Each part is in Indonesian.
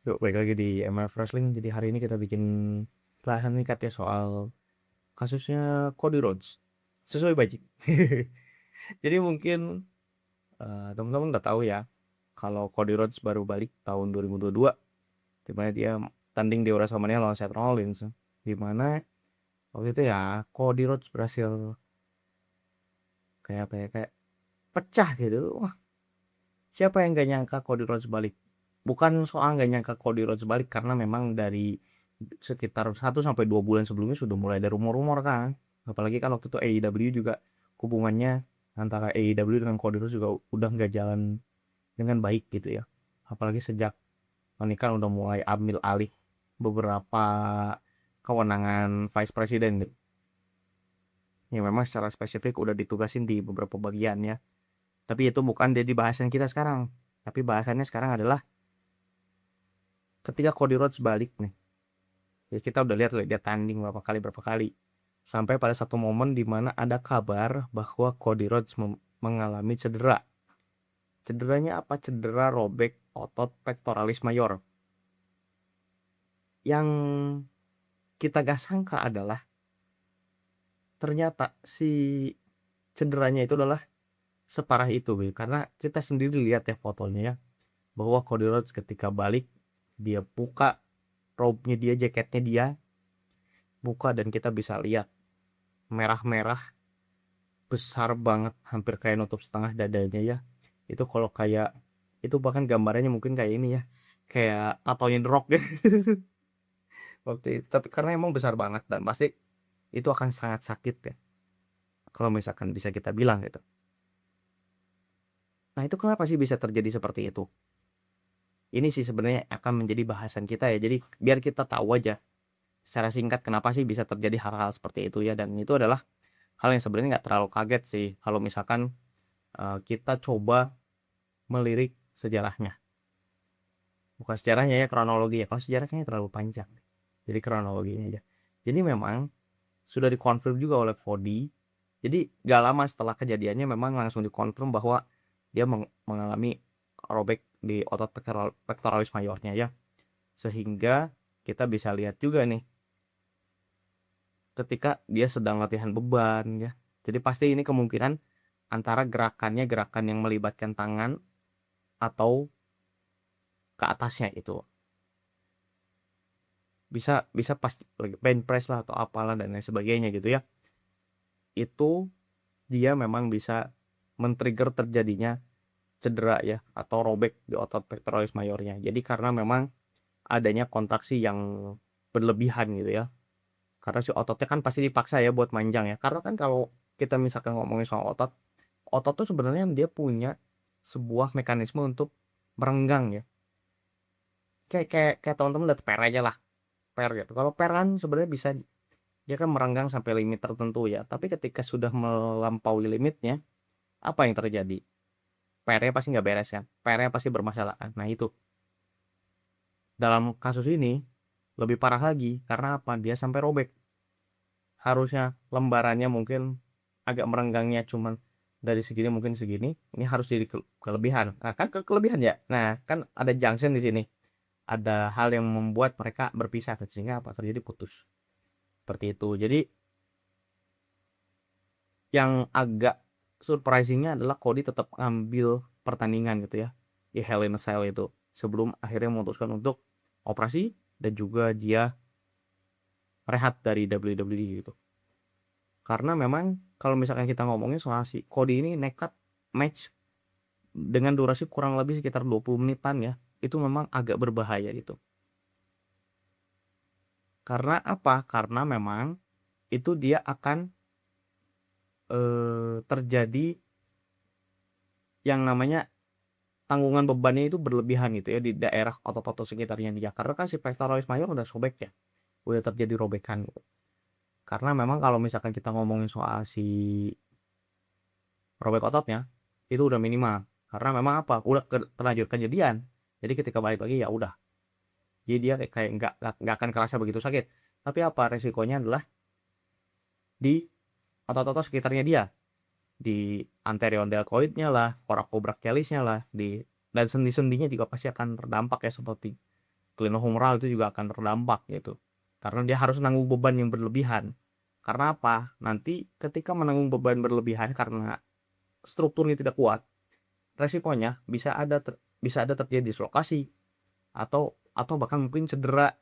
Yuk, balik lagi di MF Wrestling. Jadi hari ini kita bikin bahasan singkat ya soal kasusnya Cody Rhodes. Sesuai budget. Jadi mungkin teman-teman udah tahu ya kalau Cody Rhodes baru balik tahun 2022, di mana dia tanding di WrestleMania lawan Seth Rollins. Di mana waktu itu ya Cody Rhodes berhasil kayak apa ya, kayak pecah gitu. Wah, siapa yang gak nyangka Cody Rhodes balik? Bukan soal gak nyangka Cody Rhodes balik, karena memang dari sekitar 1 sampai 2 bulan sebelumnya sudah mulai ada rumor-rumor kan. Apalagi kan waktu itu AEW juga hubungannya antara AEW dengan Cody Rhodes juga udah nggak jalan dengan baik gitu ya. Apalagi sejak Tony Khan udah mulai ambil alih beberapa kewenangan Vice President gitu. Ya memang secara spesifik udah ditugasin di beberapa bagian ya. Tapi itu bukan jadi bahasan kita sekarang. Tapi bahasannya sekarang adalah ketika Cody Rhodes balik nih. Ya kita udah lihat dia tanding berapa kali. Sampai pada satu momen di mana ada kabar bahwa Cody Rhodes mengalami cedera. Cederanya apa? Cedera robek otot pectoralis mayor. Yang kita gak sangka adalah ternyata si cederanya itu adalah separah itu, karena kita sendiri lihat ya fotonya ya, bahwa Cody Rhodes ketika balik dia buka robe-nya dia, jaketnya dia buka, dan kita bisa lihat merah-merah besar banget, hampir kayak nutup setengah dadanya ya. Itu kalau kayak itu bahkan gambarnya mungkin kayak ini ya, kayak tatonya The Rock ya. Waktu itu, tapi karena emang besar banget dan pasti itu akan sangat sakit ya kalau misalkan bisa kita bilang gitu. Nah, itu kenapa sih bisa terjadi seperti itu? Ini sih sebenarnya akan menjadi bahasan kita ya. Jadi biar kita tahu aja secara singkat kenapa sih bisa terjadi hal-hal seperti itu ya, dan itu adalah hal yang sebenarnya nggak terlalu kaget sih kalau misalkan kita coba melirik sejarahnya. Bukan sejarahnya ya, kronologi ya. Kalau sejarahnya terlalu panjang. Jadi kronologinya aja. Jadi memang sudah dikonfirm juga oleh Fody. Jadi gak lama setelah kejadiannya memang langsung dikonfirm bahwa dia mengalami robek di otot pectoralis mayornya ya. Sehingga kita bisa lihat juga nih ketika dia sedang latihan beban ya. Jadi pasti ini kemungkinan antara gerakannya gerakan yang melibatkan tangan atau ke atasnya itu. Bisa bisa pas bench press lah atau apalah dan lain sebagainya gitu ya. Itu dia memang bisa men-trigger terjadinya cedera ya atau robek di otot pectoralis mayornya. Jadi karena memang adanya kontraksi yang berlebihan gitu ya. Karena si ototnya kan pasti dipaksa ya buat manjang ya. Karena kan kalau kita misalkan ngomongin soal otot, otot tuh sebenarnya dia punya sebuah mekanisme untuk merenggang ya. Kayak teman-teman lihat per aja lah, per gitu. Kalau per kan sebenarnya bisa dia kan merenggang sampai limit tertentu ya. Tapi ketika sudah melampaui limitnya, apa yang terjadi? PR-nya pasti nggak beres kan, PR-nya pasti bermasalah kan. Nah itu dalam kasus ini lebih parah lagi karena apa, dia sampai robek. Harusnya lembarannya mungkin agak merenggangnya cuman dari segini mungkin segini, ini harus jadi kelebihan. Nah kan kelebihan ya, nah kan ada junction di sini, ada hal yang membuat mereka berpisah sehingga apa terjadi, putus seperti itu. Jadi yang agak surprisingnya adalah Cody tetap ambil pertandingan gitu ya di Hell in a Cell itu sebelum akhirnya memutuskan untuk operasi dan juga dia rehat dari WWE gitu. Karena memang kalau misalkan kita ngomongin soal si Cody ini nekat match dengan durasi kurang lebih sekitar 20 menitan ya, itu memang agak berbahaya itu. Karena apa? Karena memang itu dia akan terjadi yang namanya tanggungan bebannya itu berlebihan gitu ya di daerah otot-otot sekitarnya dia, karena kan si pectoralis mayor udah sobek ya, udah terjadi robekan gitu. Karena memang kalau misalkan kita ngomongin soal si robek ototnya itu udah minimal, karena memang apa, udah terlanjur kejadian. Jadi ketika balik lagi ya udah, jadi dia kayak nggak akan kerasa begitu sakit. Tapi apa resikonya adalah di otot-otot sekitarnya dia, di anterior deltoidnya lah, coracobrachialisnya lah, di dan sendi-sendinya juga pasti akan terdampak ya, seperti glenohumeral itu juga akan terdampak gitu. Karena dia harus nanggung beban yang berlebihan. Karena apa? Nanti ketika menanggung beban berlebihan karena strukturnya tidak kuat, resikonya bisa ada terjadi dislokasi atau bahkan mungkin cedera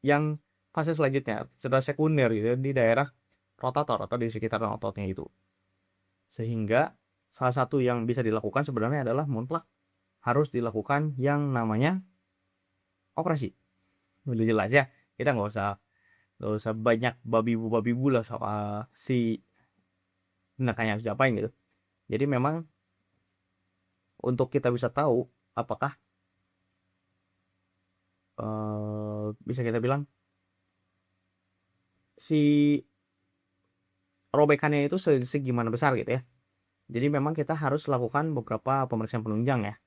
yang fase selanjutnya, cedera sekunder gitu ya, di daerah rotator atau di sekitar ototnya itu. Sehingga salah satu yang bisa dilakukan sebenarnya adalah mutlak harus dilakukan yang namanya operasi. Udah jelas ya, kita nggak usah banyak babi bu lah soal si tindakannya harus diapain gitu. Jadi memang untuk kita bisa tahu apakah bisa kita bilang si robekannya itu segimana besar gitu ya. Jadi memang kita harus lakukan beberapa pemeriksaan penunjang ya.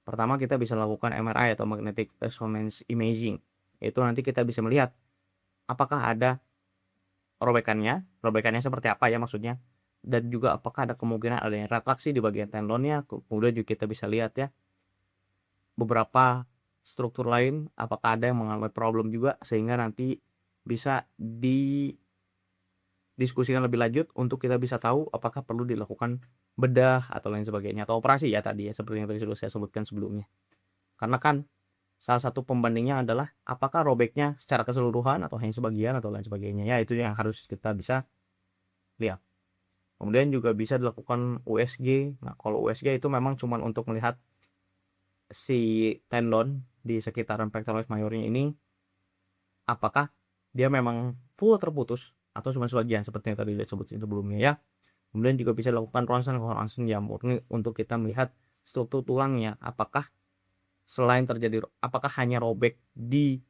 Pertama kita bisa lakukan MRI atau magnetic resonance imaging. Itu nanti kita bisa melihat apakah ada robekannya seperti apa ya maksudnya. Dan juga apakah ada kemungkinan adanya retraksi di bagian tendonnya. Kemudian juga kita bisa lihat ya beberapa struktur lain apakah ada yang mengalami problem juga, sehingga nanti bisa didiskusikan lebih lanjut untuk kita bisa tahu apakah perlu dilakukan bedah atau lain sebagainya, atau operasi ya tadi ya, seperti yang tadi sudah saya sebutkan sebelumnya. Karena kan salah satu pembandingnya adalah apakah robeknya secara keseluruhan atau hanya sebagian atau lain sebagainya ya, itu yang harus kita bisa lihat. Kemudian juga bisa dilakukan USG. Nah kalau USG itu memang cuma untuk melihat si tendon di sekitaran pectoralis majornya ini apakah dia memang full terputus atau cuma sebagian seperti yang tadi disebut sebelumnya ya. Kemudian juga bisa dilakukan ronsen jamur untuk kita melihat struktur tulangnya apakah apakah hanya robek di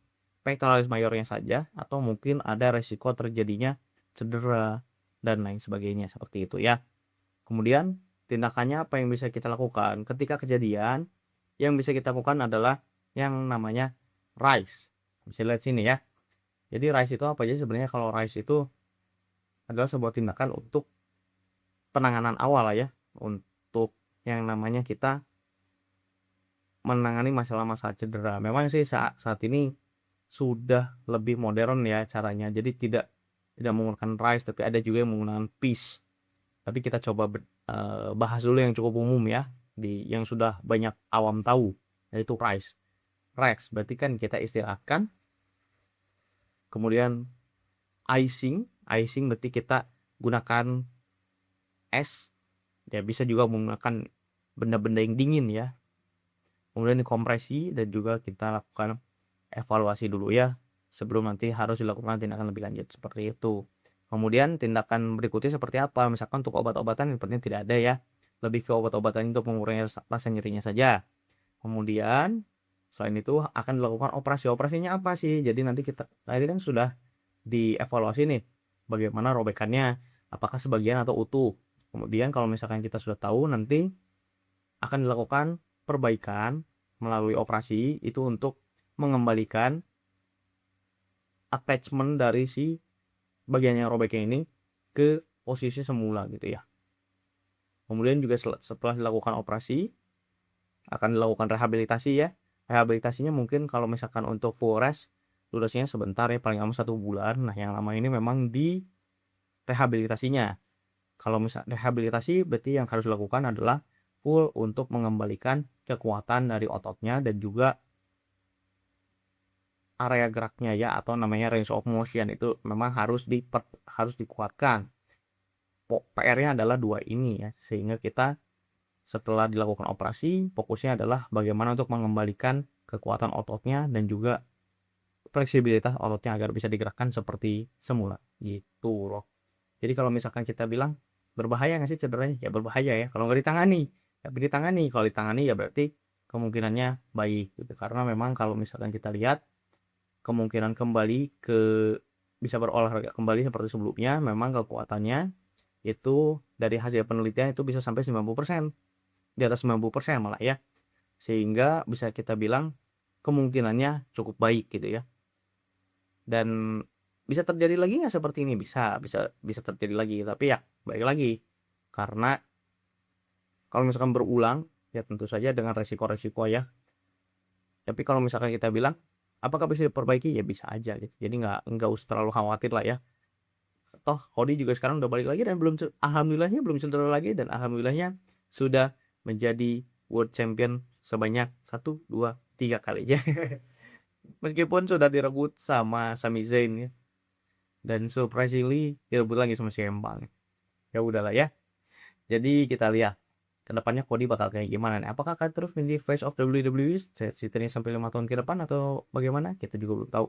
pectoralis majornya saja atau mungkin ada resiko terjadinya cedera dan lain sebagainya seperti itu ya. Kemudian tindakannya apa yang bisa kita lakukan ketika kejadian? Yang bisa kita lakukan adalah yang namanya RICE. Bisa lihat sini ya. Jadi RICE itu apa aja sebenarnya? Kalau RICE itu adalah sebuah tindakan untuk penanganan awal lah ya, untuk yang namanya kita menangani masalah-masalah cedera. Memang sih saat ini sudah lebih modern ya caranya. Jadi tidak menggunakan RICE, tapi ada juga yang menggunakan PICE. Tapi kita coba bahas dulu yang cukup umum ya, yang sudah banyak awam tahu, yaitu RICE. RICE berarti kan kita istilahkan. Kemudian icing berarti kita gunakan es. Ya bisa juga menggunakan benda-benda yang dingin ya. Kemudian dikompresi dan juga kita lakukan evaluasi dulu ya, sebelum nanti harus dilakukan tindakan lebih lanjut seperti itu. Kemudian tindakan berikutnya seperti apa? Misalkan untuk obat-obatan sepertinya tidak ada ya. Lebih ke obat-obatan untuk mengurangi rasa nyerinya saja. Kemudian selain itu akan dilakukan operasi. Operasinya apa sih? Jadi nanti kita tadi kan sudah dievaluasi nih bagaimana robekannya, apakah sebagian atau utuh. Kemudian kalau misalkan kita sudah tahu, nanti akan dilakukan perbaikan melalui operasi itu untuk mengembalikan attachment dari si bagian yang robeknya ini ke posisi semula gitu ya. Kemudian juga setelah dilakukan operasi akan dilakukan rehabilitasi ya. Rehabilitasinya mungkin kalau misalkan untuk full rest durasinya sebentar ya, paling lama 1 bulan. Nah yang lama ini memang di rehabilitasinya. Kalau misal rehabilitasi berarti yang harus dilakukan adalah full untuk mengembalikan kekuatan dari ototnya dan juga area geraknya ya, atau namanya range of motion itu memang harus dikuatkan. PR-nya adalah 2 ini ya, sehingga kita setelah dilakukan operasi fokusnya adalah bagaimana untuk mengembalikan kekuatan ototnya dan juga fleksibilitas ototnya agar bisa digerakkan seperti semula gitu loh. Jadi kalau misalkan kita bilang berbahaya nggak sih cederanya? Ya berbahaya ya kalau nggak ditangani. Kalau ditangani ya berarti kemungkinannya baik gitu. Karena memang kalau misalkan kita lihat kemungkinan kembali bisa berolahraga kembali seperti sebelumnya, memang kekuatannya itu dari hasil penelitian itu bisa sampai 90%, di atas 90% malah ya. Sehingga bisa kita bilang kemungkinannya cukup baik gitu ya. Dan bisa terjadi lagi nggak seperti ini? Bisa terjadi lagi, tapi ya baik lagi. Karena kalau misalkan berulang ya tentu saja dengan resiko-resiko ya. Tapi kalau misalkan kita bilang Apakah bisa diperbaiki? Ya bisa aja gitu. Jadi nggak usah terlalu khawatir lah ya. Toh Cody juga sekarang udah balik lagi dan alhamdulillahnya belum cedera lagi, dan alhamdulillahnya sudah menjadi world champion sebanyak 1, 2, 3 kali ya. Meskipun sudah direbut sama Sami Zayn ya. Dan surprisingly direbut lagi sama CM Punk. Ya udahlah ya. Jadi kita lihat kedepannya Cody bakal kayak gimana nih. Apakah akan terus menjadi face of WWE setidaknya sampai 5 tahun ke depan atau bagaimana? Kita juga belum tahu.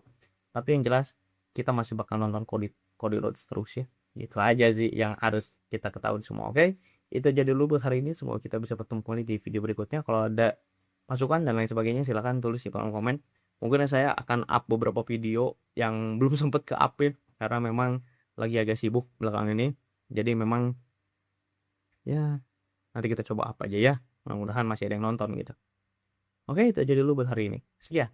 Tapi yang jelas kita masih bakal nonton Cody Rhodes terus ya. Itu aja sih yang harus kita ketahui semua. Oke, itu aja dulu buat hari ini. Semoga kita bisa bertemu kembali di video berikutnya. Kalau ada masukan dan lain sebagainya silahkan tulis di kolom komen. Mungkin saya akan up beberapa video yang belum sempat ke up ya, karena memang lagi agak sibuk belakang ini. Jadi memang ya nanti kita coba apa aja ya. Mudah-mudahan masih ada yang nonton gitu. Oke, itu aja dulu buat hari ini. Sekian.